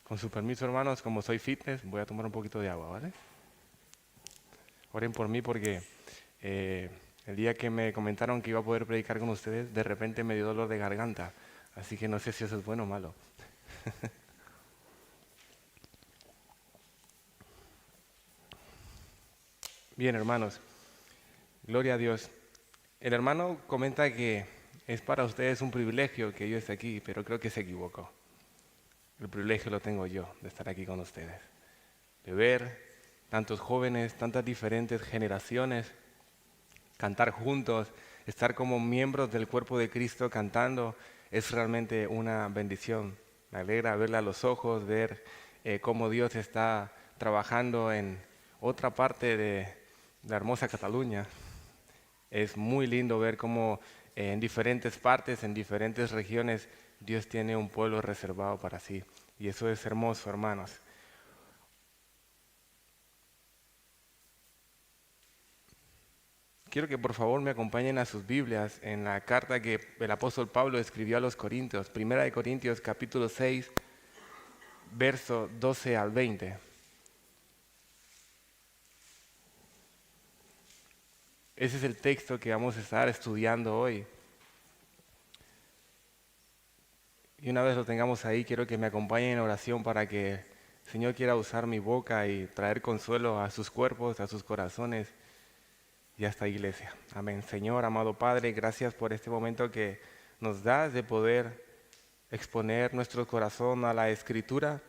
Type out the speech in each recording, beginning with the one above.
Con su permiso, hermanos, como soy fitness, voy a tomar un poquito de agua, ¿vale? Oren por mí porque el día que me comentaron que iba a poder predicar con ustedes, de repente me dio dolor de garganta. Así que no sé si eso es bueno o malo. Bien, hermanos, gloria a Dios. El hermano comenta que es para ustedes un privilegio que yo esté aquí, pero creo que se equivocó. El privilegio lo tengo yo de estar aquí con ustedes, de ver tantos jóvenes, tantas diferentes generaciones, cantar juntos, estar como miembros del cuerpo de Cristo cantando, es realmente una bendición. Me alegra verle a los ojos, ver cómo Dios está trabajando en otra parte de la hermosa Cataluña. Es muy lindo ver cómo en diferentes partes, en diferentes regiones, Dios tiene un pueblo reservado para sí. Y eso es hermoso, hermanos. Quiero que por favor me acompañen a sus Biblias en la carta que el apóstol Pablo escribió a los Corintios, Primera de Corintios capítulo 6, verso 12 al 20. Ese es el texto que vamos a estar estudiando hoy. Y una vez lo tengamos ahí, quiero que me acompañen en oración para que el Señor quiera usar mi boca y traer consuelo a sus cuerpos, a sus corazones y a esta iglesia. Amén. Señor, amado Padre, gracias por este momento que nos das de poder exponer nuestro corazón a la Escritura.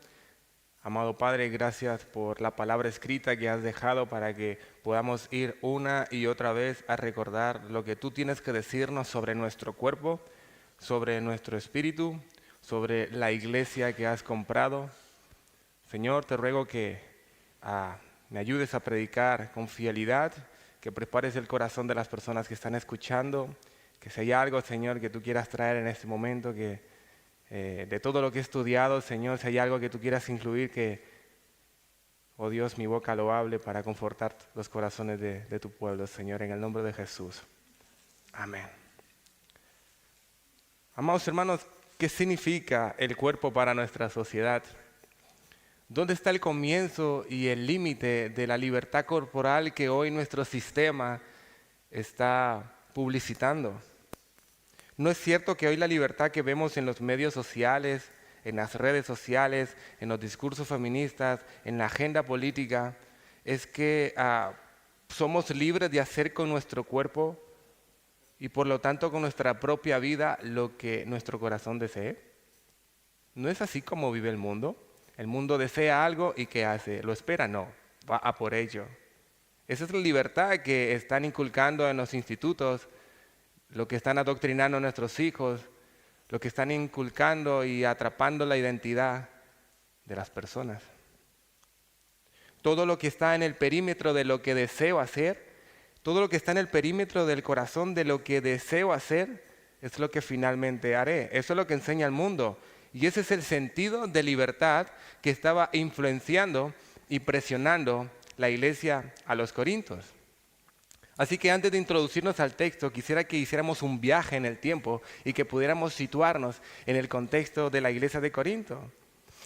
Amado Padre, gracias por la palabra escrita que has dejado para que podamos ir una y otra vez a recordar lo que tú tienes que decirnos sobre nuestro cuerpo, sobre nuestro espíritu, sobre la iglesia que has comprado. Señor, te ruego que me ayudes a predicar con fidelidad, que prepares el corazón de las personas que están escuchando, que si hay algo, Señor, que tú quieras traer en este momento, que de todo lo que he estudiado, Señor, si hay algo que tú quieras incluir, que, oh Dios, mi boca lo hable para confortar los corazones de tu pueblo, Señor, en el nombre de Jesús. Amén. Amados hermanos, ¿qué significa el cuerpo para nuestra sociedad? ¿Dónde está el comienzo y el límite de la libertad corporal que hoy nuestro sistema está publicitando? ¿No es cierto que hoy la libertad que vemos en los medios sociales, en las redes sociales, en los discursos feministas, en la agenda política, es que somos libres de hacer con nuestro cuerpo y por lo tanto con nuestra propia vida lo que nuestro corazón desee? ¿No es así como vive el mundo? El mundo desea algo y ¿qué hace? ¿Lo espera? No, va a por ello. Esa es la libertad que están inculcando en los institutos, lo que están adoctrinando a nuestros hijos, lo que están inculcando y atrapando la identidad de las personas. Todo lo que está en el perímetro de lo que deseo hacer, todo lo que está en el perímetro del corazón de lo que deseo hacer, es lo que finalmente haré. Eso es lo que enseña el mundo. Y ese es el sentido de libertad que estaba influenciando y presionando la iglesia a los Corintios. Así que antes de introducirnos al texto, quisiera que hiciéramos un viaje en el tiempo y que pudiéramos situarnos en el contexto de la iglesia de Corinto.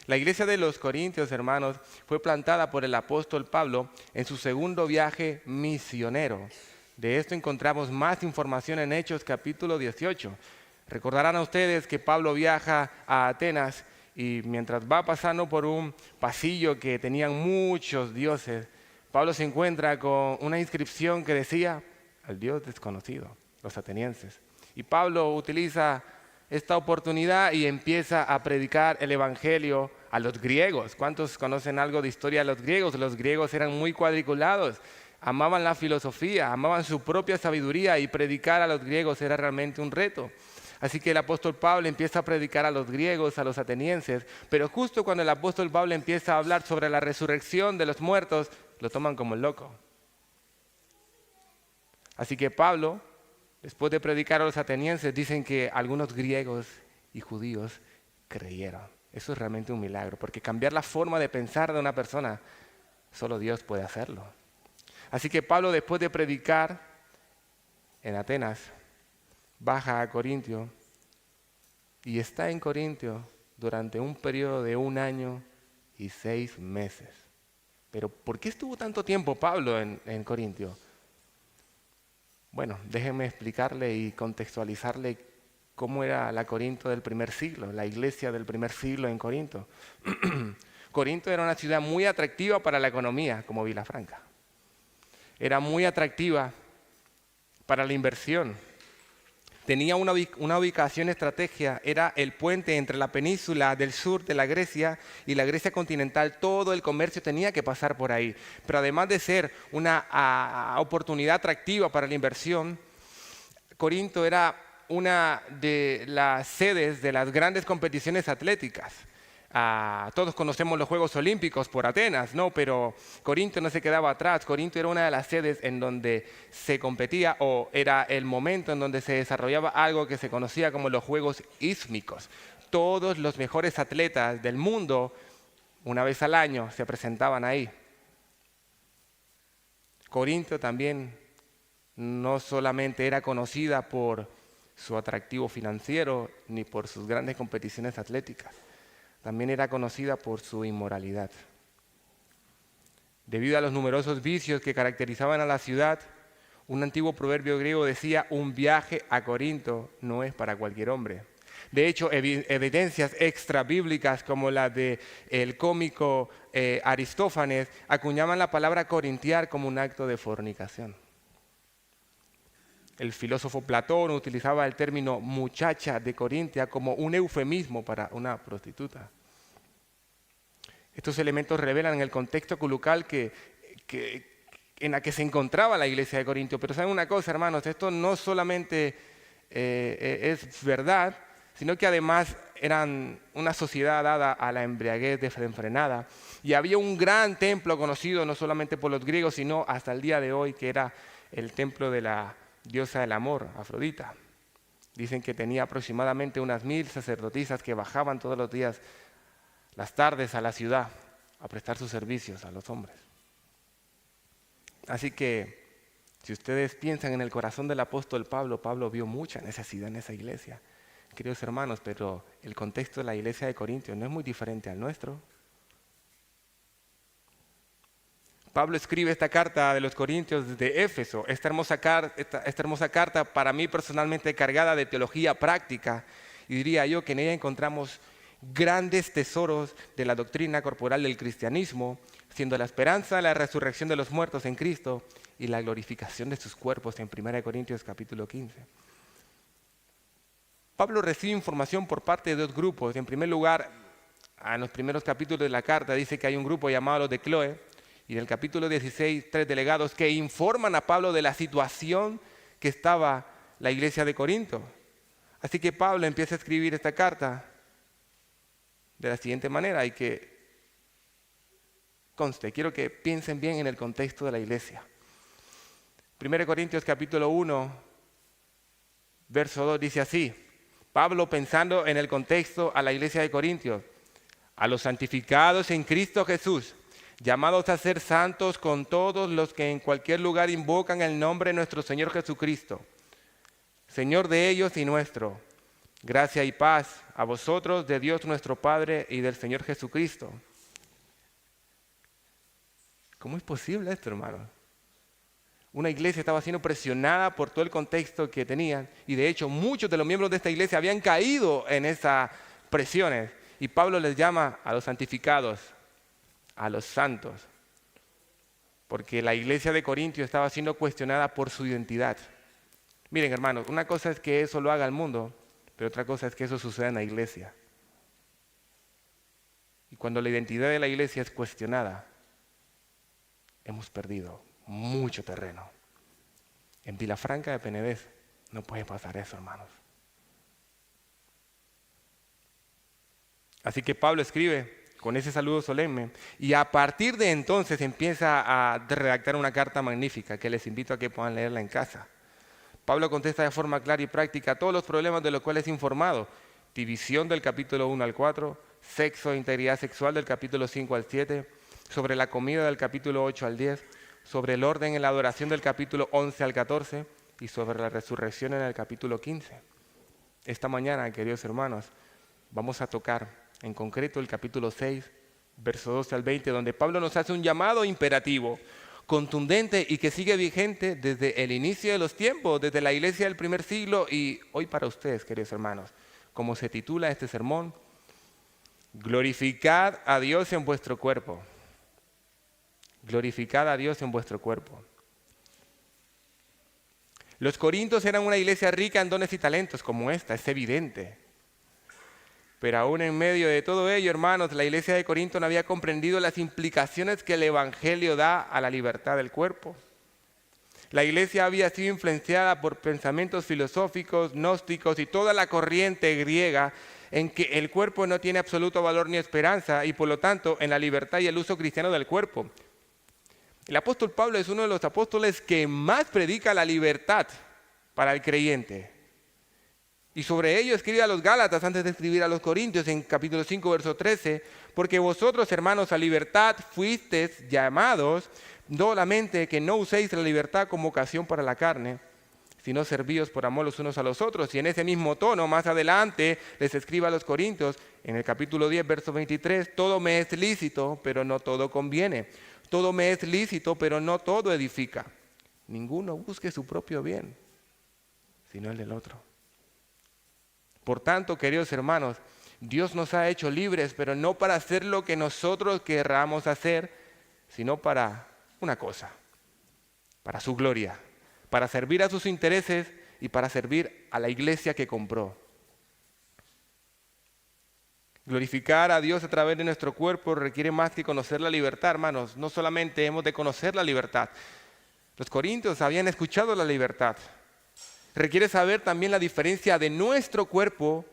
La iglesia de los Corintios, hermanos, fue plantada por el apóstol Pablo en su segundo viaje misionero. De esto encontramos más información en Hechos capítulo 18. Recordarán a ustedes que Pablo viaja a Atenas y mientras va pasando por un pasillo que tenían muchos dioses, Pablo se encuentra con una inscripción que decía, al Dios desconocido, los atenienses. Y Pablo utiliza esta oportunidad y empieza a predicar el evangelio a los griegos. ¿Cuántos conocen algo de historia de los griegos? Los griegos eran muy cuadriculados, amaban la filosofía, amaban su propia sabiduría y predicar a los griegos era realmente un reto. Así que el apóstol Pablo empieza a predicar a los griegos, a los atenienses, pero justo cuando el apóstol Pablo empieza a hablar sobre la resurrección de los muertos, lo toman como el loco. Así que Pablo, después de predicar a los atenienses, dicen que algunos griegos y judíos creyeron. Eso es realmente un milagro, porque cambiar la forma de pensar de una persona, solo Dios puede hacerlo. Así que Pablo, después de predicar en Atenas, baja a Corintio y está en Corintio durante un periodo de un año y 6 meses. Pero ¿por qué estuvo tanto tiempo Pablo en Corintio? Bueno, déjenme explicarle y contextualizarle cómo era la Corinto del primer siglo, la iglesia del primer siglo en Corinto. Corinto era una ciudad muy atractiva para la economía, como Vilafranca. Era muy atractiva para la inversión. Tenía una ubicación estratégica, era el puente entre la península del sur de la Grecia y la Grecia continental. Todo el comercio tenía que pasar por ahí. Pero además de ser una oportunidad atractiva para la inversión, Corinto era una de las sedes de las grandes competiciones atléticas. Todos conocemos los Juegos Olímpicos por Atenas, ¿no? Pero Corinto no se quedaba atrás. Corinto era una de las sedes en donde se competía, o era el momento en donde se desarrollaba algo que se conocía como los Juegos Ístmicos. Todos los mejores atletas del mundo, una vez al año, se presentaban ahí. Corinto también no solamente era conocida por su atractivo financiero ni por sus grandes competiciones atléticas. También era conocida por su inmoralidad. Debido a los numerosos vicios que caracterizaban a la ciudad, un antiguo proverbio griego decía: un viaje a Corinto no es para cualquier hombre. De hecho, evidencias extrabíblicas como la del cómico Aristófanes acuñaban la palabra corintiar como un acto de fornicación. El filósofo Platón utilizaba el término muchacha de Corintia como un eufemismo para una prostituta. Estos elementos revelan el contexto coloquial en la que se encontraba la iglesia de Corintio. Pero ¿saben una cosa, hermanos? Esto no solamente es verdad, sino que además eran una sociedad dada a la embriaguez desenfrenada. Y había un gran templo conocido no solamente por los griegos, sino hasta el día de hoy, que era el templo de la diosa del amor, Afrodita. Dicen que tenía aproximadamente unas 1000 sacerdotisas que bajaban todos los días, las tardes, a la ciudad a prestar sus servicios a los hombres. Así que, si ustedes piensan en el corazón del apóstol Pablo, Pablo vio mucha necesidad en esa iglesia, queridos hermanos, pero el contexto de la iglesia de Corintios no es muy diferente al nuestro. Pablo escribe esta carta de los Corintios desde Éfeso, esta hermosa carta para mí personalmente cargada de teología práctica, y diría yo que en ella encontramos grandes tesoros de la doctrina corporal del cristianismo, siendo la esperanza de la resurrección de los muertos en Cristo y la glorificación de sus cuerpos en 1 Corintios capítulo 15. Pablo recibe información por parte de dos grupos. En primer lugar, en los primeros capítulos de la carta dice que hay un grupo llamado los de Cloé, y en el capítulo 16, 3 delegados que informan a Pablo de la situación que estaba la iglesia de Corinto. Así que Pablo empieza a escribir esta carta de la siguiente manera, y que conste, quiero que piensen bien en el contexto de la iglesia. 1 Corintios capítulo 1, verso 2 dice así: Pablo, pensando en el contexto a la iglesia de Corintios: a los santificados en Cristo Jesús, llamados a ser santos con todos los que en cualquier lugar invocan el nombre de nuestro Señor Jesucristo, Señor de ellos y nuestro. Gracia y paz a vosotros de Dios nuestro Padre y del Señor Jesucristo. ¿Cómo es posible esto, hermano? Una iglesia estaba siendo presionada por todo el contexto que tenían, y de hecho muchos de los miembros de esta iglesia habían caído en esas presiones, y Pablo les llama a los santificados, a los santos, porque la iglesia de Corintio estaba siendo cuestionada por su identidad. Miren, hermanos, una cosa es que eso lo haga el mundo, pero otra cosa es que eso suceda en la iglesia. Y cuando la identidad de la iglesia es cuestionada, hemos perdido mucho terreno. En Vilafranca de Penedés no puede pasar eso, hermanos. Así que Pablo escribe con ese saludo solemne, y a partir de entonces empieza a redactar una carta magnífica que les invito a que puedan leerla en casa. Pablo contesta de forma clara y práctica todos los problemas de los cuales es informado: división del capítulo 1 al 4, sexo e integridad sexual del capítulo 5 al 7, sobre la comida del capítulo 8 al 10, sobre el orden en la adoración del capítulo 11 al 14 y sobre la resurrección en el capítulo 15. Esta mañana, queridos hermanos, vamos a tocar en concreto el capítulo 6, verso 12 al 20, donde Pablo nos hace un llamado imperativo, contundente y que sigue vigente desde el inicio de los tiempos, desde la iglesia del primer siglo y hoy para ustedes, queridos hermanos. Como se titula este sermón, glorificad a Dios en vuestro cuerpo. Glorificad a Dios en vuestro cuerpo. Los corintios eran una iglesia rica en dones y talentos como esta, es evidente. Pero aún en medio de todo ello, hermanos, la iglesia de Corinto no había comprendido las implicaciones que el Evangelio da a la libertad del cuerpo. La iglesia había sido influenciada por pensamientos filosóficos, gnósticos y toda la corriente griega en que el cuerpo no tiene absoluto valor ni esperanza y por lo tanto en la libertad y el uso cristiano del cuerpo. El apóstol Pablo es uno de los apóstoles que más predica la libertad para el creyente. Y sobre ello escribe a los Gálatas antes de escribir a los Corintios en capítulo 5, verso 13, porque vosotros, hermanos, a libertad fuisteis llamados, solamente que no uséis la libertad como ocasión para la carne, sino servíos por amor los unos a los otros. Y en ese mismo tono, más adelante, les escribe a los Corintios, en el capítulo 10, verso 23, todo me es lícito, pero no todo conviene. Todo me es lícito, pero no todo edifica. Ninguno busque su propio bien, sino el del otro. Por tanto, queridos hermanos, Dios nos ha hecho libres, pero no para hacer lo que nosotros querramos hacer, sino para una cosa, para su gloria, para servir a sus intereses y para servir a la iglesia que compró. Glorificar a Dios a través de nuestro cuerpo requiere más que conocer la libertad, hermanos. No solamente hemos de conocer la libertad. Los corintios habían escuchado la libertad. Requiere saber también la diferencia de nuestro cuerpo,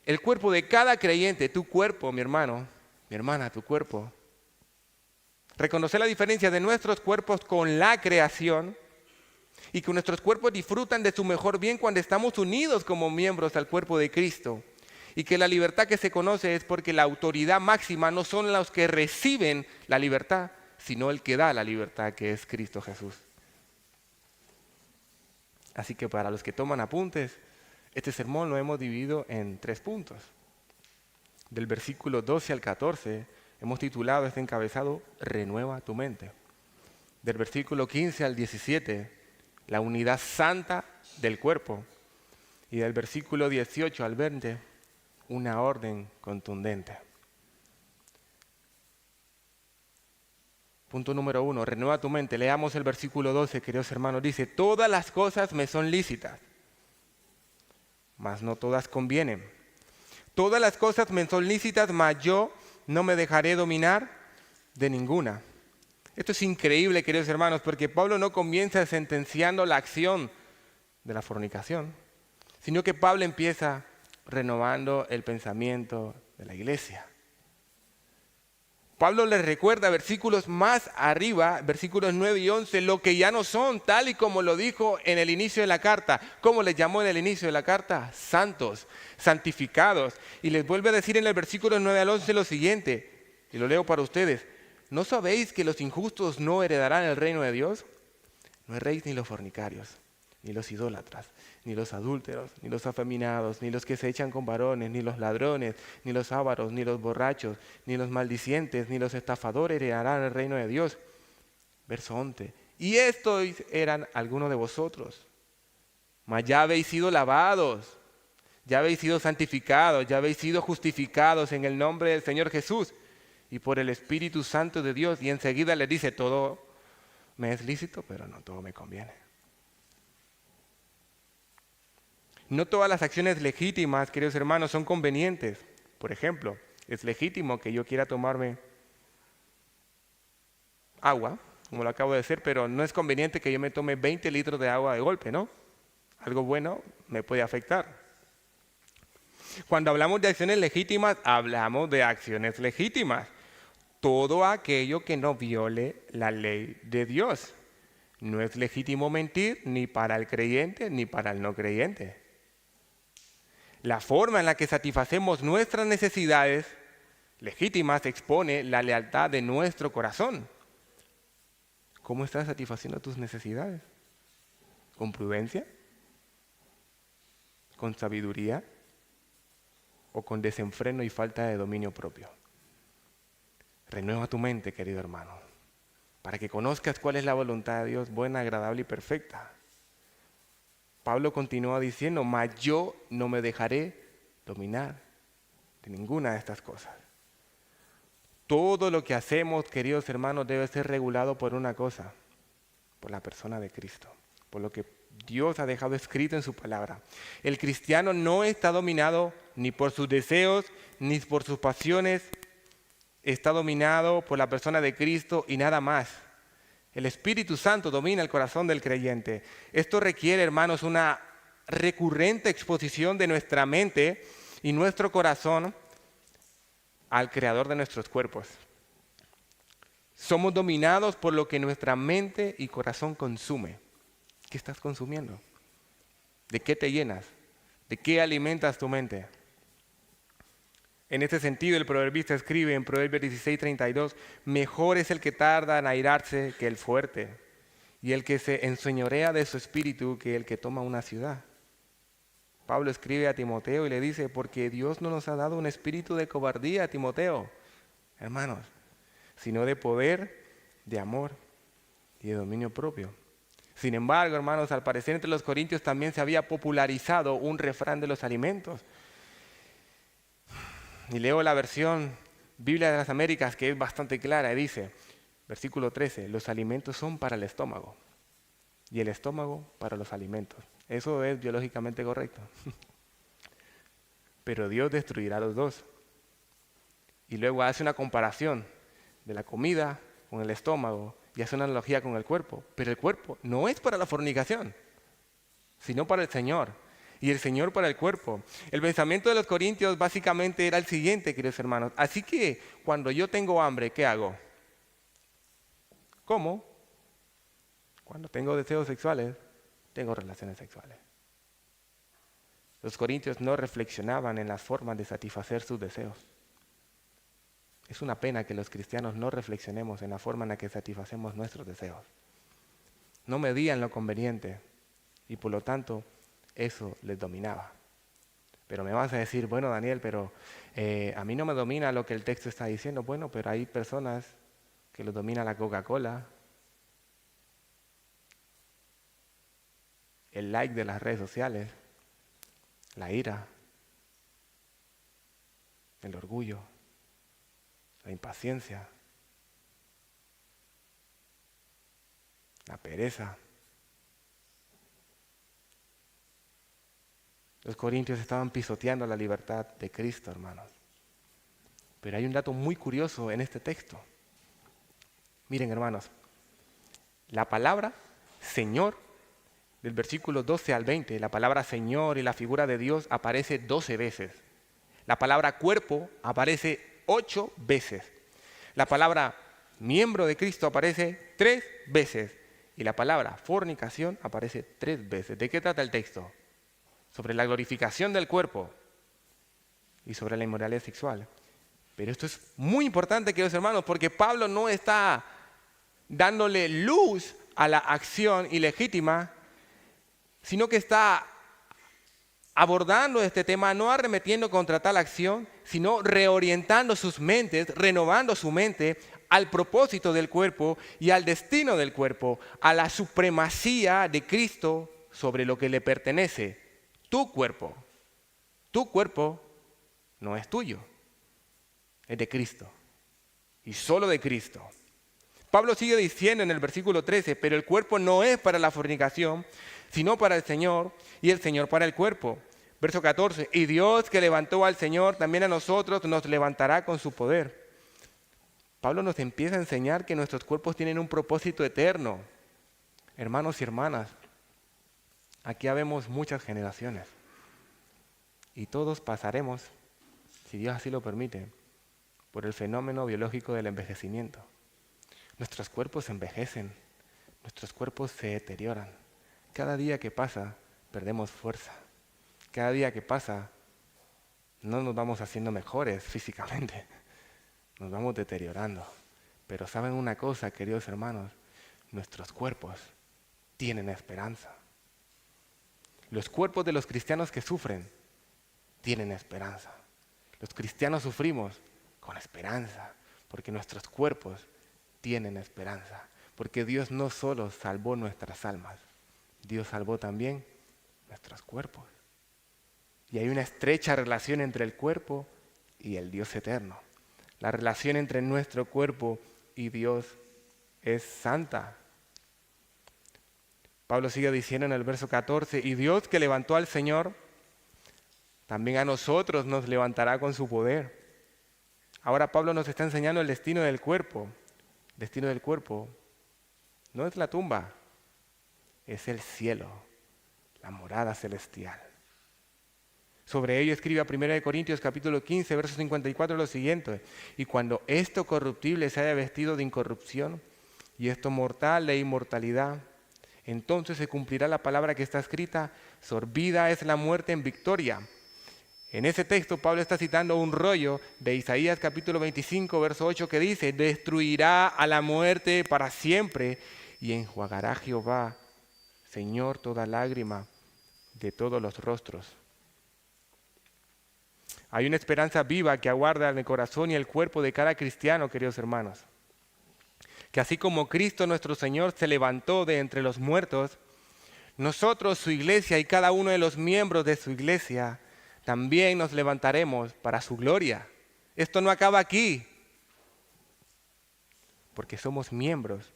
el cuerpo de cada creyente, tu cuerpo, mi hermano, mi hermana, tu cuerpo. Reconocer la diferencia de nuestros cuerpos con la creación y que nuestros cuerpos disfrutan de su mejor bien cuando estamos unidos como miembros al cuerpo de Cristo. Y que la libertad que se conoce es porque la autoridad máxima no son los que reciben la libertad, sino el que da la libertad, que es Cristo Jesús. Así que para los que toman apuntes, este sermón lo hemos dividido en 3 puntos. Del versículo 12 al 14 hemos titulado este encabezado, Renueva tu mente. Del versículo 15 al 17, la unidad santa del cuerpo. Y del versículo 18 al 20, una orden contundente. Punto número 1, renueva tu mente. Leamos el versículo 12, queridos hermanos. Dice, todas las cosas me son lícitas, mas no todas convienen. Todas las cosas me son lícitas, mas yo no me dejaré dominar de ninguna. Esto es increíble, queridos hermanos, porque Pablo no comienza sentenciando la acción de la fornicación, sino que Pablo empieza renovando el pensamiento de la iglesia. Pablo les recuerda versículos más arriba, versículos 9 y 11, lo que ya no son, tal y como lo dijo en el inicio de la carta. ¿Cómo les llamó en el inicio de la carta? Santos, santificados. Y les vuelve a decir en el versículo 9 al 11 lo siguiente, y lo leo para ustedes. ¿No sabéis que los injustos no heredarán el reino de Dios? No erréis ni los fornicarios, ni los idólatras, ni los adúlteros, ni los afeminados, ni los que se echan con varones, ni los ladrones, ni los ávaros, ni los borrachos, ni los maldicientes, ni los estafadores heredarán el reino de Dios. Verso 11. Y estos eran algunos de vosotros, mas ya habéis sido lavados, ya habéis sido santificados, ya habéis sido justificados en el nombre del Señor Jesús y por el Espíritu Santo de Dios. Y enseguida les dice, todo me es lícito, pero no todo me conviene. No todas las acciones legítimas, queridos hermanos, son convenientes. Por ejemplo, es legítimo que yo quiera tomarme agua, como lo acabo de hacer, pero no es conveniente que yo me tome 20 litros de agua de golpe, ¿no? Algo bueno me puede afectar. Cuando hablamos de acciones legítimas, hablamos de acciones legítimas. Todo aquello que no viole la ley de Dios. No es legítimo mentir ni para el creyente ni para el no creyente. La forma en la que satisfacemos nuestras necesidades legítimas expone la lealtad de nuestro corazón. ¿Cómo estás satisfaciendo tus necesidades? ¿Con prudencia? ¿Con sabiduría? ¿O con desenfreno y falta de dominio propio? Renueva tu mente, querido hermano, para que conozcas cuál es la voluntad de Dios, buena, agradable y perfecta. Pablo continúa diciendo, mas yo no me dejaré dominar de ninguna de estas cosas. Todo lo que hacemos, queridos hermanos, debe ser regulado por una cosa, por la persona de Cristo, por lo que Dios ha dejado escrito en su palabra. El cristiano no está dominado ni por sus deseos, ni por sus pasiones, está dominado por la persona de Cristo y nada más. El Espíritu Santo domina el corazón del creyente. Esto requiere, hermanos, una recurrente exposición de nuestra mente y nuestro corazón al Creador de nuestros cuerpos. Somos dominados por lo que nuestra mente y corazón consume. ¿Qué estás consumiendo? ¿De qué te llenas? ¿De qué alimentas tu mente? En este sentido, el proverbista escribe en Proverbios 16:32, mejor es el que tarda en airarse que el fuerte, y el que se enseñorea de su espíritu que el que toma una ciudad. Pablo escribe a Timoteo y le dice, porque Dios no nos ha dado un espíritu de cobardía, Timoteo, hermanos, sino de poder, de amor y de dominio propio. Sin embargo, hermanos, al parecer entre los corintios también se había popularizado un refrán de los alimentos. Y leo la versión Biblia de las Américas, que es bastante clara, y dice, versículo 13, los alimentos son para el estómago y el estómago para los alimentos. Eso es biológicamente correcto. Pero Dios destruirá los dos. Y luego hace una comparación de la comida con el estómago y hace una analogía con el cuerpo. Pero el cuerpo no es para la fornicación, sino para el Señor. Y el Señor para el cuerpo. El pensamiento de los corintios básicamente era el siguiente, queridos hermanos. Así que cuando yo tengo hambre, ¿qué hago? ¿Cómo? Cuando tengo deseos sexuales, tengo relaciones sexuales. Los corintios no reflexionaban en las formas de satisfacer sus deseos. Es una pena que los cristianos no reflexionemos en la forma en la que satisfacemos nuestros deseos. No medían lo conveniente y por lo tanto eso les dominaba. Pero me vas a decir, bueno Daniel, pero a mí no me domina lo que el texto está diciendo. Bueno, pero hay personas que los domina la Coca-Cola, el like de las redes sociales, la ira, el orgullo, la impaciencia, la pereza. Los corintios estaban pisoteando la libertad de Cristo, hermanos. Pero hay un dato muy curioso en este texto. Miren, hermanos, la palabra Señor, del versículo 12 al 20, la palabra Señor y la figura de Dios aparece 12 veces. La palabra cuerpo aparece 8 veces. La palabra miembro de Cristo aparece 3 veces. Y la palabra fornicación aparece 3 veces. ¿De qué trata el texto? Sobre la glorificación del cuerpo y sobre la inmoralidad sexual. Pero esto es muy importante, queridos hermanos, porque Pablo no está dándole luz a la acción ilegítima, sino que está abordando este tema, no arremetiendo contra tal acción, sino reorientando sus mentes, renovando su mente al propósito del cuerpo y al destino del cuerpo, a la supremacía de Cristo sobre lo que le pertenece. Tu cuerpo no es tuyo, es de Cristo y solo de Cristo. Pablo sigue diciendo en el versículo 13, pero el cuerpo no es para la fornicación, sino para el Señor y el Señor para el cuerpo. Verso 14, y Dios que levantó al Señor, también a nosotros nos levantará con su poder. Pablo nos empieza a enseñar que nuestros cuerpos tienen un propósito eterno. Hermanos y hermanas, aquí habemos muchas generaciones y todos pasaremos, si Dios así lo permite, por el fenómeno biológico del envejecimiento. Nuestros cuerpos envejecen, nuestros cuerpos se deterioran. Cada día que pasa, perdemos fuerza. Cada día que pasa, no nos vamos haciendo mejores físicamente, nos vamos deteriorando. Pero ¿saben una cosa, queridos hermanos? Nuestros cuerpos tienen esperanza. Los cuerpos de los cristianos que sufren tienen esperanza. Los cristianos sufrimos con esperanza, porque nuestros cuerpos tienen esperanza. Porque Dios no solo salvó nuestras almas, Dios salvó también nuestros cuerpos. Y hay una estrecha relación entre el cuerpo y el Dios eterno. La relación entre nuestro cuerpo y Dios es santa. Pablo sigue diciendo en el verso 14, y Dios que levantó al Señor, también a nosotros nos levantará con su poder. Ahora Pablo nos está enseñando el destino del cuerpo. El destino del cuerpo no es la tumba, es el cielo, la morada celestial. Sobre ello escribe a 1 Corintios capítulo 15, verso 54 lo siguiente: y cuando esto corruptible se haya vestido de incorrupción y esto mortal de inmortalidad, entonces se cumplirá la palabra que está escrita: sorbida es la muerte en victoria. En ese texto Pablo está citando un rollo de Isaías capítulo 25, verso 8 que dice: destruirá a la muerte para siempre y enjuagará Jehová, Señor, toda lágrima de todos los rostros. Hay una esperanza viva que aguarda en el corazón y el cuerpo de cada cristiano, queridos hermanos. Que así como Cristo nuestro Señor se levantó de entre los muertos, nosotros, su iglesia y cada uno de los miembros de su iglesia, también nos levantaremos para su gloria. Esto no acaba aquí, porque somos miembros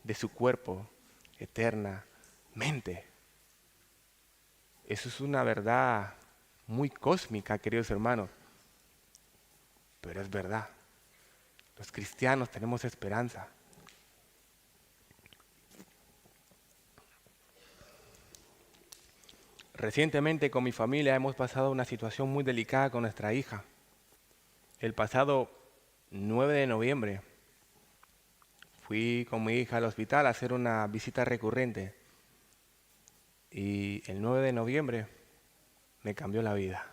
de su cuerpo eternamente. Eso es una verdad muy cósmica, queridos hermanos, pero es verdad. Los cristianos tenemos esperanza. Recientemente con mi familia hemos pasado una situación muy delicada con nuestra hija. El pasado 9 de noviembre fui con mi hija al hospital a hacer una visita recurrente y el 9 de noviembre me cambió la vida.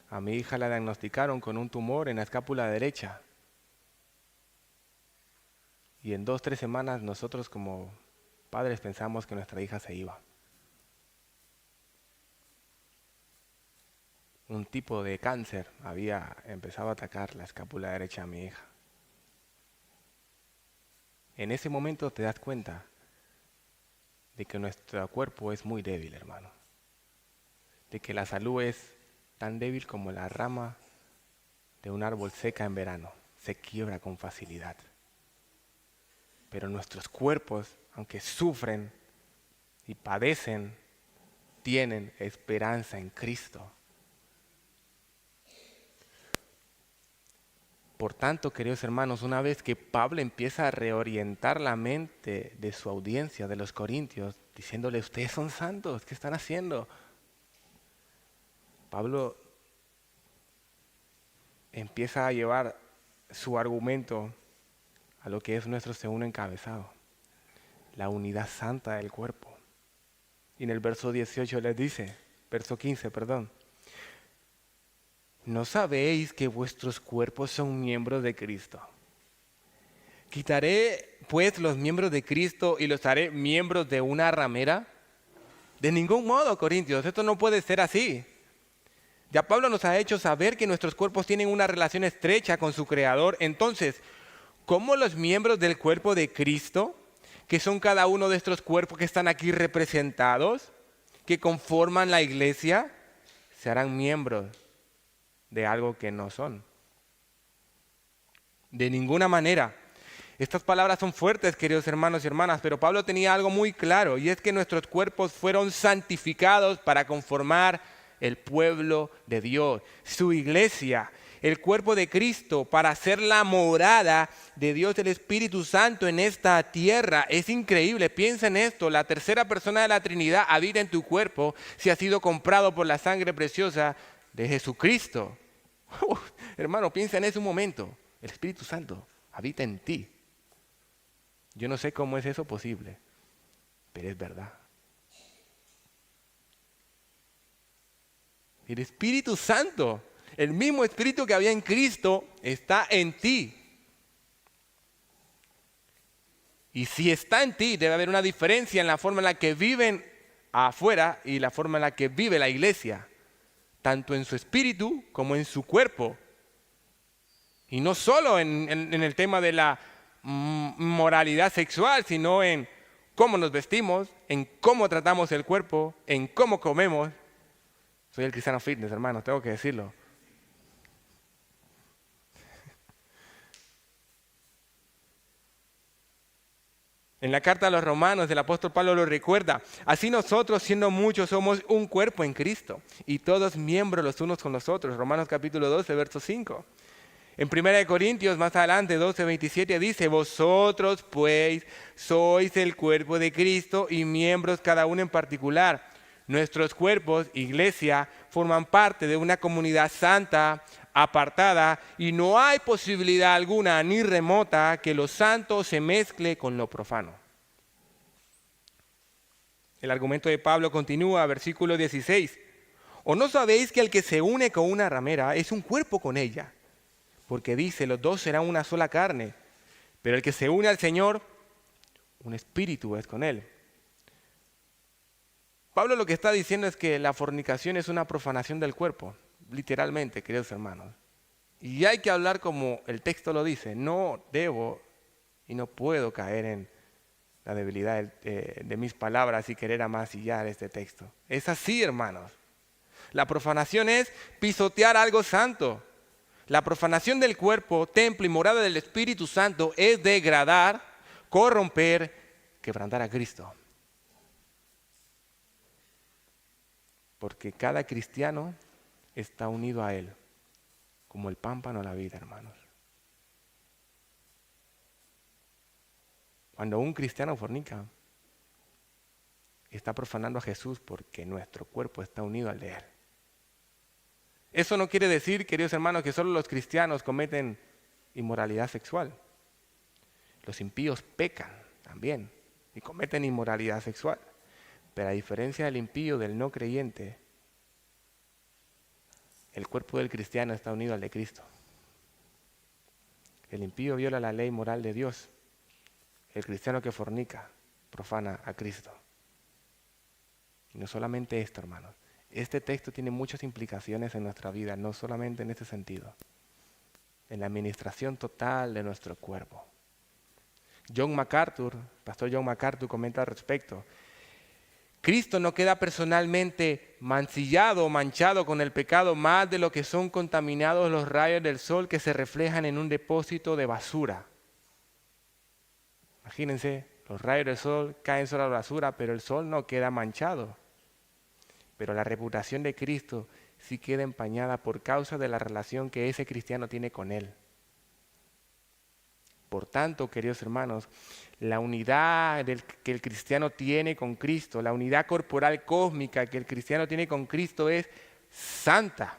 A mi hija la diagnosticaron con un tumor en la escápula derecha y en 2 o 3 semanas nosotros como padres pensamos que nuestra hija se iba. Un tipo de cáncer había empezado a atacar la escápula derecha a mi hija. En ese momento te das cuenta de que nuestro cuerpo es muy débil, hermano. De que la salud es tan débil como la rama de un árbol seca en verano. Se quiebra con facilidad. Pero nuestros cuerpos, aunque sufren y padecen, tienen esperanza en Cristo. Por tanto, queridos hermanos, una vez que Pablo empieza a reorientar la mente de su audiencia, de los corintios, diciéndole: ustedes son santos, ¿qué están haciendo? Pablo empieza a llevar su argumento a lo que es nuestro segundo encabezado, la unidad santa del cuerpo. Y en el verso 18 les dice, verso 15, perdón: ¿no sabéis que vuestros cuerpos son miembros de Cristo? ¿Quitaré pues los miembros de Cristo y los haré miembros de una ramera? De ningún modo, Corintios, esto no puede ser así. Ya Pablo nos ha hecho saber que nuestros cuerpos tienen una relación estrecha con su Creador. Entonces, ¿cómo los miembros del cuerpo de Cristo, que son cada uno de estos cuerpos que están aquí representados, que conforman la iglesia, se harán miembros de algo que no son? De ninguna manera. Estas palabras son fuertes, queridos hermanos y hermanas, pero Pablo tenía algo muy claro, y es que nuestros cuerpos fueron santificados para conformar el pueblo de Dios, su iglesia, el cuerpo de Cristo, para ser la morada de Dios, el Espíritu Santo en esta tierra. Es increíble, piensa en esto: la tercera persona de la Trinidad habita en tu cuerpo si ha sido comprado por la sangre preciosa de Jesucristo. Hermano, piensa en ese momento. El Espíritu Santo habita en ti. Yo no sé cómo es eso posible, pero es verdad. El Espíritu Santo, el mismo Espíritu que había en Cristo, está en ti. Y si está en ti, debe haber una diferencia en la forma en la que viven afuera y la forma en la que vive la iglesia, tanto en su espíritu como en su cuerpo. Y no solo en el tema de la moralidad sexual, sino en cómo nos vestimos, en cómo tratamos el cuerpo, en cómo comemos. Soy el cristiano fitness, hermano, tengo que decirlo. En la carta a los Romanos, el apóstol Pablo lo recuerda. Así nosotros, siendo muchos, somos un cuerpo en Cristo y todos miembros los unos con los otros. Romanos capítulo 12, verso 5. En 1 Corintios, más adelante, 12, 27, dice, vosotros pues sois el cuerpo de Cristo y miembros cada uno en particular. Nuestros cuerpos, iglesia, forman parte de una comunidad santa, apartada, y no hay posibilidad alguna ni remota que lo santo se mezcle con lo profano. El argumento de Pablo continúa, versículo 16. ¿O no sabéis que el que se une con una ramera es un cuerpo con ella? Porque dice, los dos serán una sola carne, pero el que se une al Señor, un espíritu es con él. Pablo lo que está diciendo es que la fornicación es una profanación del cuerpo, literalmente, queridos hermanos. Y hay que hablar como el texto lo dice, no debo y no puedo caer en la debilidad de mis palabras y querer amasillar este texto. Es así, hermanos. La profanación es pisotear algo santo. La profanación del cuerpo, templo y morada del Espíritu Santo es degradar, corromper, quebrantar a Cristo. Porque cada cristiano está unido a Él, como el pámpano a la vida, hermanos. Cuando un cristiano fornica, está profanando a Jesús porque nuestro cuerpo está unido al de Él. Eso no quiere decir, queridos hermanos, que solo los cristianos cometen inmoralidad sexual. Los impíos pecan también y cometen inmoralidad sexual. Pero a diferencia del impío, del no creyente, el cuerpo del cristiano está unido al de Cristo. El impío viola la ley moral de Dios. El cristiano que fornica profana a Cristo. Y no solamente esto, hermanos. Este texto tiene muchas implicaciones en nuestra vida, no solamente en este sentido. En la administración total de nuestro cuerpo. Pastor John MacArthur comenta al respecto. Cristo no queda personalmente mancillado o manchado con el pecado más de lo que son contaminados los rayos del sol que se reflejan en un depósito de basura. Imagínense, los rayos del sol caen sobre la basura, pero el sol no queda manchado. Pero la reputación de Cristo sí queda empañada por causa de la relación que ese cristiano tiene con Él. Por tanto, queridos hermanos, la unidad que el cristiano tiene con Cristo, la unidad corporal cósmica que el cristiano tiene con Cristo es santa.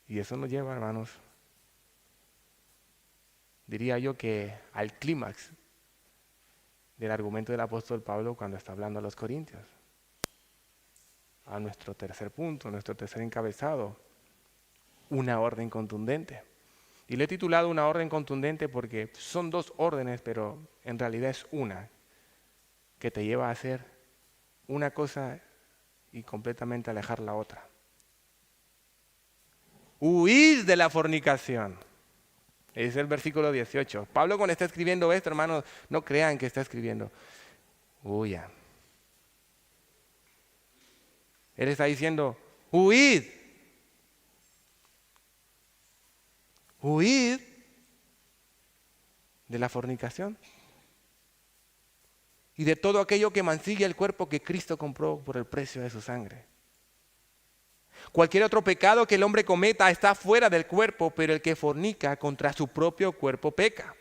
Y eso nos lleva, hermanos, diría yo que al clímax del argumento del apóstol Pablo cuando está hablando a los Corintios. A nuestro tercer punto, nuestro tercer encabezado, una orden contundente. Y le he titulado una orden contundente porque son dos órdenes, pero en realidad es una que te lleva a hacer una cosa y completamente alejar la otra. Huid de la fornicación. Es el versículo 18. Pablo cuando está escribiendo esto, hermanos, no crean que está escribiendo. Huya. Él está diciendo, huid. Huid de la fornicación y de todo aquello que mancilla el cuerpo que Cristo compró por el precio de su sangre. Cualquier otro pecado que el hombre cometa está fuera del cuerpo, pero el que fornica contra su propio cuerpo peca.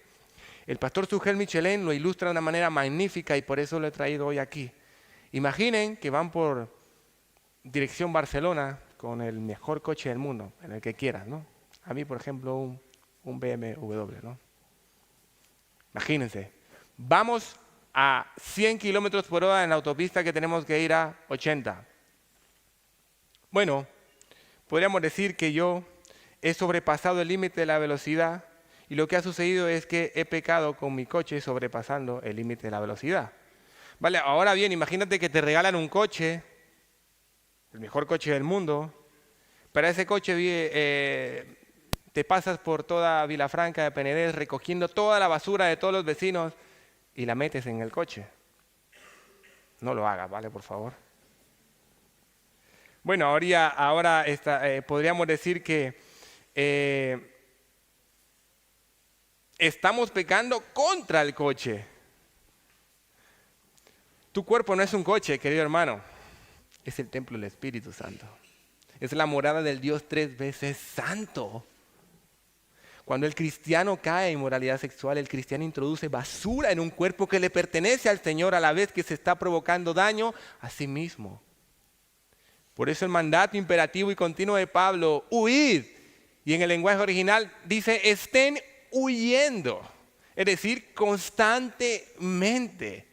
El pastor Sugel Michelin lo ilustra de una manera magnífica y por eso lo he traído hoy aquí. Imaginen que van por dirección Barcelona con el mejor coche del mundo, en el que quieran, ¿no? A mí, por ejemplo, un BMW, ¿no? Imagínense, vamos a 100 kilómetros por hora en la autopista que tenemos que ir a 80. Bueno, podríamos decir que yo he sobrepasado el límite de la velocidad y lo que ha sucedido es que he pecado con mi coche sobrepasando el límite de la velocidad. Vale, ahora bien, imagínate que te regalan un coche, el mejor coche del mundo. Para ese coche te pasas por toda Vilafranca de Penedés recogiendo toda la basura de todos los vecinos y la metes en el coche. No lo hagas, ¿vale? Por favor. Bueno, ahora podríamos decir que estamos pecando contra el coche. Tu cuerpo no es un coche, querido hermano. Es el templo del Espíritu Santo. Es la morada del Dios 3 veces santo. Cuando el cristiano cae en inmoralidad sexual, el cristiano introduce basura en un cuerpo que le pertenece al Señor a la vez que se está provocando daño a sí mismo. Por eso el mandato imperativo y continuo de Pablo, huid. Y en el lenguaje original dice, estén huyendo. Es decir, constantemente.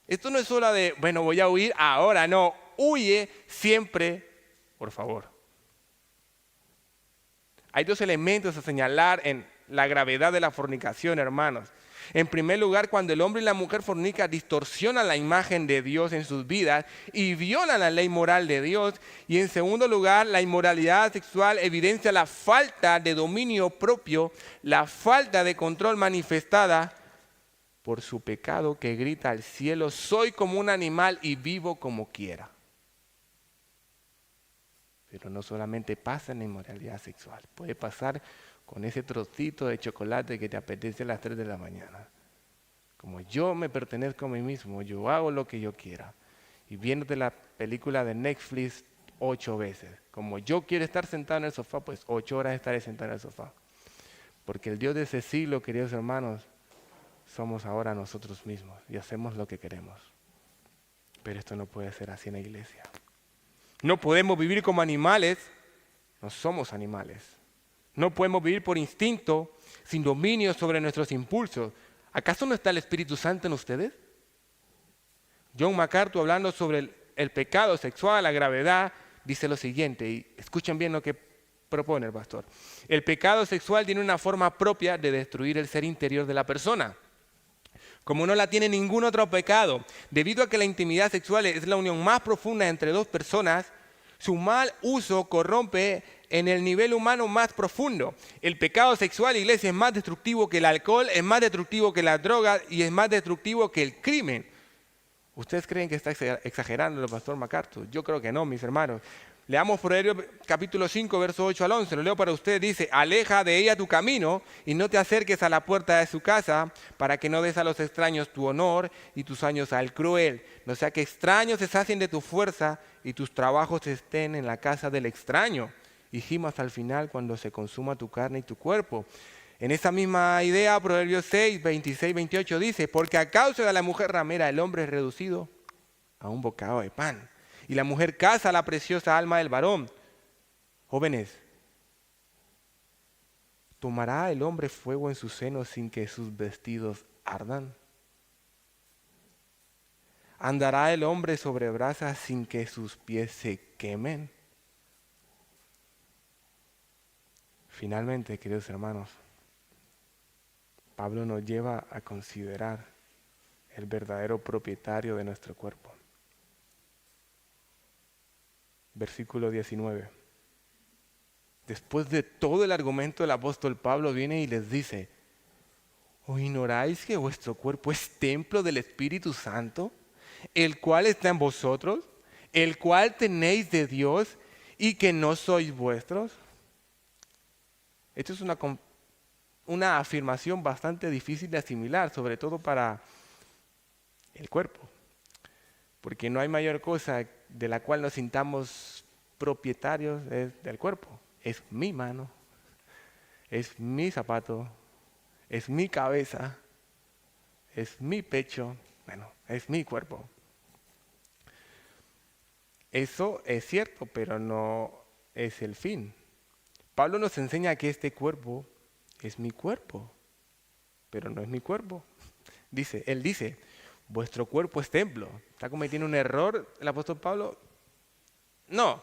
Esto no es solo de, bueno, voy a huir ahora, no. Huye siempre, por favor. Hay dos elementos a señalar en la gravedad de la fornicación, hermanos. En primer lugar, cuando el hombre y la mujer fornican, distorsionan la imagen de Dios en sus vidas y violan la ley moral de Dios. Y en segundo lugar, la inmoralidad sexual evidencia la falta de dominio propio, la falta de control manifestada por su pecado que grita al cielo, soy como un animal y vivo como quiera. Pero no solamente pasa en la inmoralidad sexual, puede pasar con ese trocito de chocolate que te apetece a las 3 de la mañana. Como yo me pertenezco a mí mismo, yo hago lo que yo quiera. Y viéndote la película de Netflix 8 veces. Como yo quiero estar sentado en el sofá, pues 8 horas estaré sentado en el sofá. Porque el Dios de ese siglo, queridos hermanos, somos ahora nosotros mismos y hacemos lo que queremos. Pero esto no puede ser así en la iglesia. No podemos vivir como animales, no somos animales. No podemos vivir por instinto, sin dominio sobre nuestros impulsos. ¿Acaso no está el Espíritu Santo en ustedes? John MacArthur, hablando sobre el pecado sexual, la gravedad, dice lo siguiente, y escuchen bien lo que propone el pastor. El pecado sexual tiene una forma propia de destruir el ser interior de la persona, como no la tiene ningún otro pecado. Debido a que la intimidad sexual es la unión más profunda entre dos personas, su mal uso corrompe en el nivel humano más profundo. El pecado sexual, iglesia, es más destructivo que el alcohol, es más destructivo que la droga y es más destructivo que el crimen. ¿Ustedes creen que está exagerando el pastor MacArthur? Yo creo que no, mis hermanos. Leamos Proverbios capítulo 5, verso 8 al 11. Lo leo para ustedes. Dice, aleja de ella tu camino y no te acerques a la puerta de su casa para que no des a los extraños tu honor y tus años al cruel. No sea que extraños se sacien de tu fuerza y tus trabajos estén en la casa del extraño. Y gimas al final cuando se consuma tu carne y tu cuerpo. En esa misma idea, Proverbios 6, 26, 28 dice, porque a causa de la mujer ramera el hombre es reducido a un bocado de pan. Y la mujer caza la preciosa alma del varón. Jóvenes, ¿tomará el hombre fuego en su seno sin que sus vestidos ardan? ¿Andará el hombre sobre brasas sin que sus pies se quemen? Finalmente, queridos hermanos, Pablo nos lleva a considerar el verdadero propietario de nuestro cuerpo. Versículo 19. Después de todo el argumento del apóstol Pablo viene y les dice, ¿o ignoráis que vuestro cuerpo es templo del Espíritu Santo, el cual está en vosotros, el cual tenéis de Dios y que no sois vuestros? Esto es una afirmación bastante difícil de asimilar, sobre todo para el cuerpo, porque no hay mayor cosa de la cual nos sintamos propietarios del cuerpo. Es mi mano, es mi zapato, es mi cabeza, es mi pecho, bueno, es mi cuerpo. Eso es cierto, pero no es el fin. Pablo nos enseña que este cuerpo es mi cuerpo, pero no es mi cuerpo. Él dice, vuestro cuerpo es templo. ¿Está cometiendo un error el apóstol Pablo? No,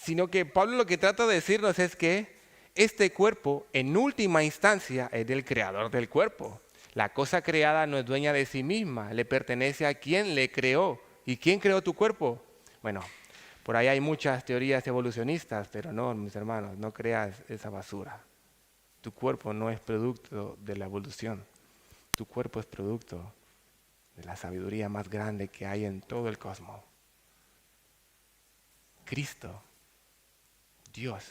sino que Pablo lo que trata de decirnos es que este cuerpo, en última instancia, es del creador del cuerpo. La cosa creada no es dueña de sí misma, le pertenece a quien le creó. ¿Y quién creó tu cuerpo? Bueno, por ahí hay muchas teorías evolucionistas, pero no, mis hermanos, no creas esa basura. Tu cuerpo no es producto de la evolución. Tu cuerpo es producto de la sabiduría más grande que hay en todo el cosmos. Cristo, Dios,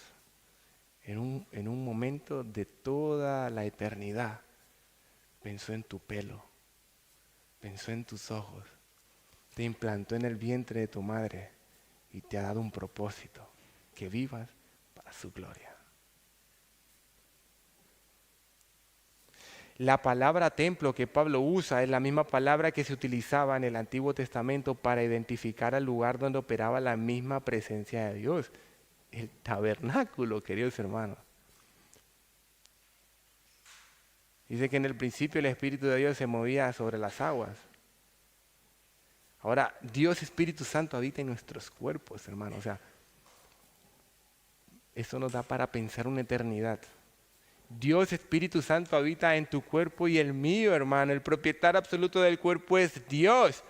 en un momento de toda la eternidad, pensó en tu pelo, pensó en tus ojos, te implantó en el vientre de tu madre y te ha dado un propósito, que vivas para su gloria. La palabra templo que Pablo usa es la misma palabra que se utilizaba en el Antiguo Testamento para identificar al lugar donde operaba la misma presencia de Dios, el tabernáculo, queridos hermanos. Dice que en el principio el Espíritu de Dios se movía sobre las aguas. Ahora, Dios Espíritu Santo habita en nuestros cuerpos, hermanos. O sea, eso nos da para pensar una eternidad. Dios Espíritu Santo habita en tu cuerpo y el mío, hermano. El propietario absoluto del cuerpo es Dios.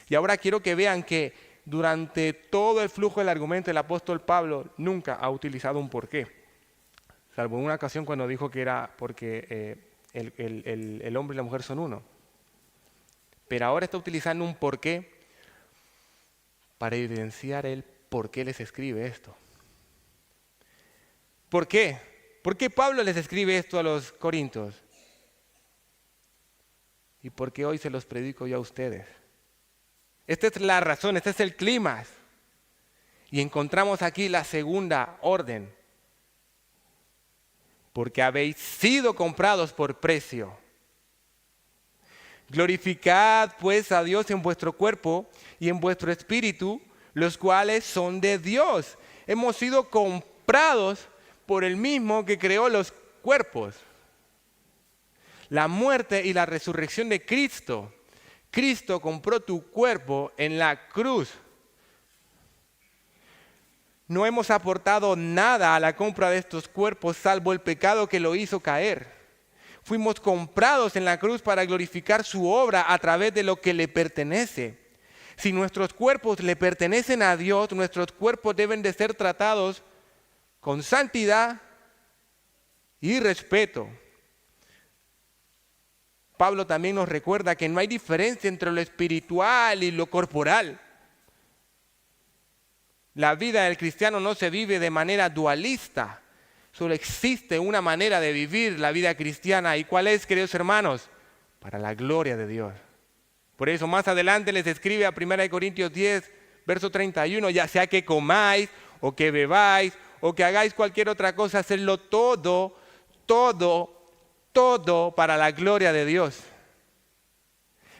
Y ahora quiero que vean que durante todo el flujo del argumento el apóstol Pablo nunca ha utilizado un porqué. Salvo en una ocasión cuando dijo que era porque el hombre y la mujer son uno. Pero ahora está utilizando un porqué para evidenciar el por qué les escribe esto. ¿Por qué? ¿Por qué Pablo les escribe esto a los corintios? ¿Y por qué hoy se los predico yo a ustedes? Esta es la razón, este es el clímax. Y encontramos aquí la segunda orden. Porque habéis sido comprados por precio. Glorificad pues a Dios en vuestro cuerpo y en vuestro espíritu, los cuales son de Dios. Hemos sido comprados por el mismo que creó los cuerpos. La muerte y la resurrección de Cristo. Cristo compró tu cuerpo en la cruz. No hemos aportado nada a la compra de estos cuerpos salvo el pecado que lo hizo caer. Fuimos comprados en la cruz para glorificar su obra a través de lo que le pertenece. Si nuestros cuerpos le pertenecen a Dios, nuestros cuerpos deben de ser tratados con santidad y respeto. Pablo también nos recuerda que no hay diferencia entre lo espiritual y lo corporal. La vida del cristiano no se vive de manera dualista. Solo existe una manera de vivir la vida cristiana. ¿Y cuál es, queridos hermanos? Para la gloria de Dios. Por eso más adelante les escribe a 1 Corintios 10, verso 31, ya sea que comáis o que bebáis o que hagáis cualquier otra cosa, hacerlo todo para la gloria de Dios.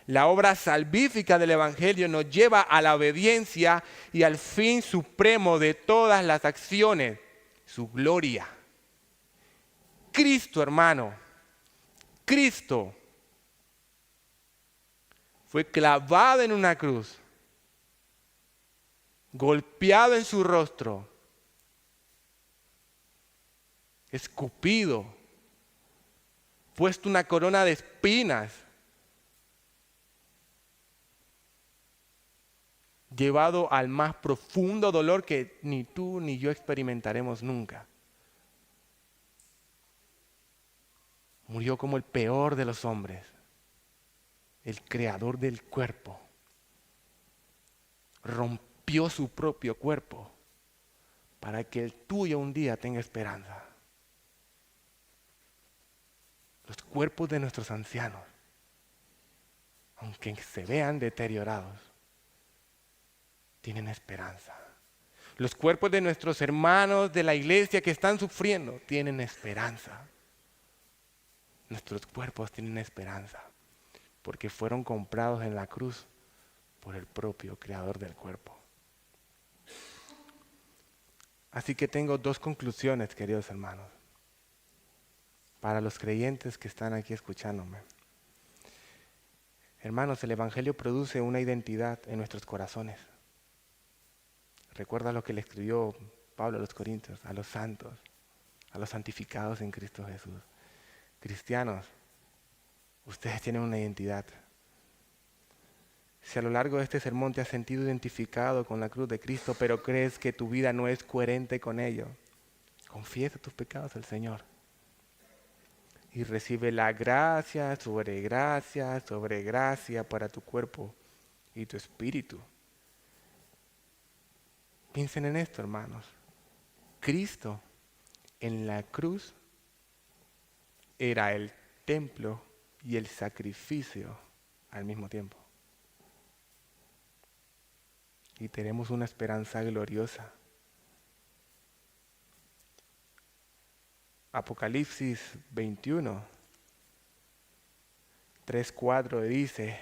La obra salvífica del Evangelio nos lleva a la obediencia y al fin supremo de todas las acciones, su gloria. Cristo, hermano, Cristo fue clavado en una cruz, golpeado en su rostro, escupido, puesto una corona de espinas, llevado al más profundo dolor que ni tú ni yo experimentaremos nunca. Murió como el peor de los hombres, el creador del cuerpo. Rompió su propio cuerpo para que el tuyo un día tenga esperanza. Los cuerpos de nuestros ancianos, aunque se vean deteriorados, tienen esperanza. Los cuerpos de nuestros hermanos de la iglesia que están sufriendo tienen esperanza. Nuestros cuerpos tienen esperanza porque fueron comprados en la cruz por el propio creador del cuerpo. Así que tengo dos conclusiones, queridos hermanos, para los creyentes que están aquí escuchándome. Hermanos, el Evangelio produce una identidad en nuestros corazones. Recuerda lo que le escribió Pablo a los Corintios, a los santos, a los santificados en Cristo Jesús. Cristianos, ustedes tienen una identidad. Si a lo largo de este sermón te has sentido identificado con la cruz de Cristo, pero crees que tu vida no es coherente con ello, confiesa tus pecados al Señor. y recibe la gracia sobre gracia para tu cuerpo y tu espíritu. Piensen en esto, hermanos. Cristo en la cruz era el templo y el sacrificio al mismo tiempo. Y tenemos una esperanza gloriosa. Apocalipsis 21, 3:4 dice: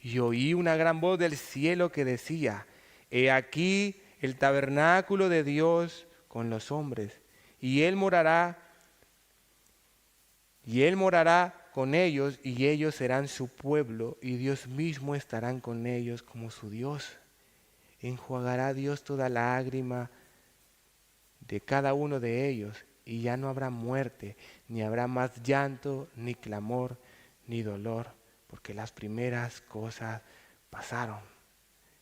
y oí una gran voz del cielo que decía: he aquí el tabernáculo de Dios con los hombres, y Él morará con ellos, y ellos serán su pueblo, y Dios mismo estará con ellos como su Dios. Enjuagará Dios toda lágrima de cada uno de ellos, y ya no habrá muerte, ni habrá más llanto, ni clamor, ni dolor, porque las primeras cosas pasaron.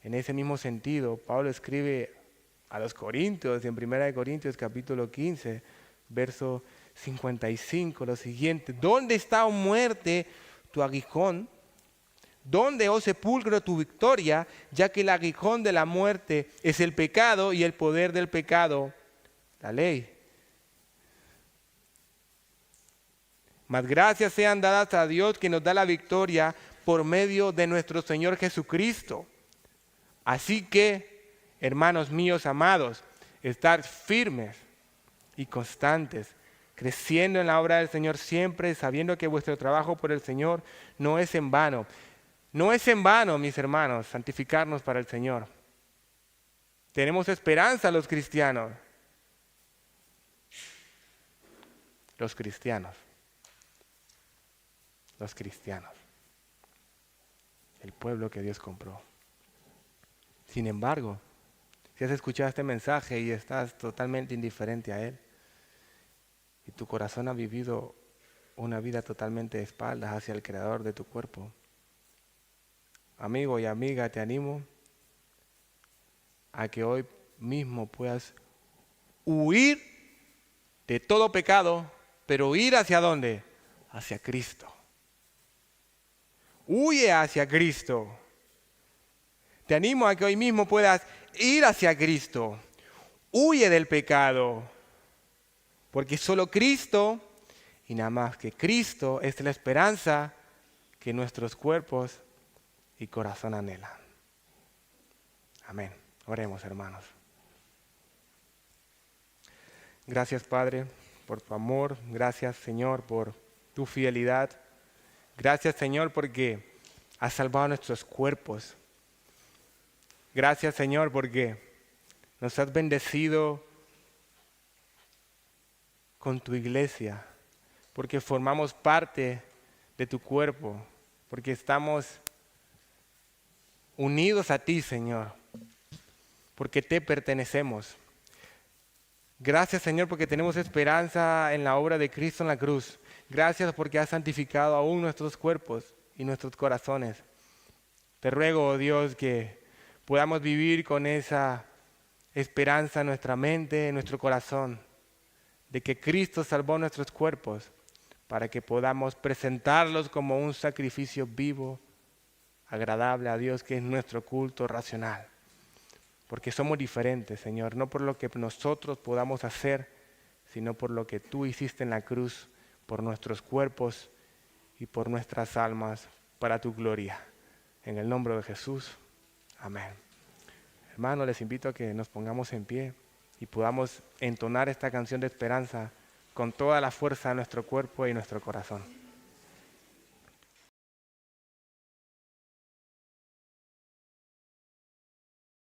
En ese mismo sentido, Pablo escribe a los Corintios, en 1 Corintios capítulo 15, verso 55, lo siguiente: ¿dónde está, oh muerte, tu aguijón? ¿Dónde, oh sepulcro, tu victoria? Ya que el aguijón de la muerte es el pecado, y el poder del pecado, la ley. Mas gracias sean dadas a Dios, que nos da la victoria por medio de nuestro Señor Jesucristo. Así que, hermanos míos amados, estar firmes y constantes, creciendo en la obra del Señor siempre, sabiendo que vuestro trabajo por el Señor no es en vano. No es en vano, mis hermanos, santificarnos para el Señor. Tenemos esperanza los cristianos. Los cristianos. El pueblo que Dios compró. Sin embargo, si has escuchado este mensaje y estás totalmente indiferente a él, y tu corazón ha vivido una vida totalmente de espaldas hacia el Creador de tu cuerpo, amigo y amiga, te animo a que hoy mismo puedas huir de todo pecado, pero ir ¿hacia dónde? Hacia Cristo. Huye hacia Cristo. Te animo a que hoy mismo puedas ir hacia Cristo. Huye del pecado, porque solo Cristo y nada más que Cristo es la esperanza que nuestros cuerpos y corazón anhelan. Amén. Oremos, hermanos. Gracias, Padre, por tu amor. Gracias, Señor, por tu fidelidad. Gracias, Señor, porque has salvado nuestros cuerpos. Gracias, Señor, porque nos has bendecido con tu iglesia, porque formamos parte de tu cuerpo, porque estamos unidos a ti, Señor, porque te pertenecemos. Gracias, Señor, porque tenemos esperanza en la obra de Cristo en la cruz. Gracias porque has santificado aún nuestros cuerpos y nuestros corazones. Te ruego, oh Dios, que podamos vivir con esa esperanza en nuestra mente, en nuestro corazón, de que Cristo salvó nuestros cuerpos para que podamos presentarlos como un sacrificio vivo, agradable a Dios, que es nuestro culto racional. Porque somos diferentes, Señor, no por lo que nosotros podamos hacer, sino por lo que tú hiciste en la cruz, por nuestros cuerpos y por nuestras almas, para tu gloria. En el nombre de Jesús, amén. Hermanos, les invito a que nos pongamos en pie y podamos entonar esta canción de esperanza con toda la fuerza de nuestro cuerpo y nuestro corazón.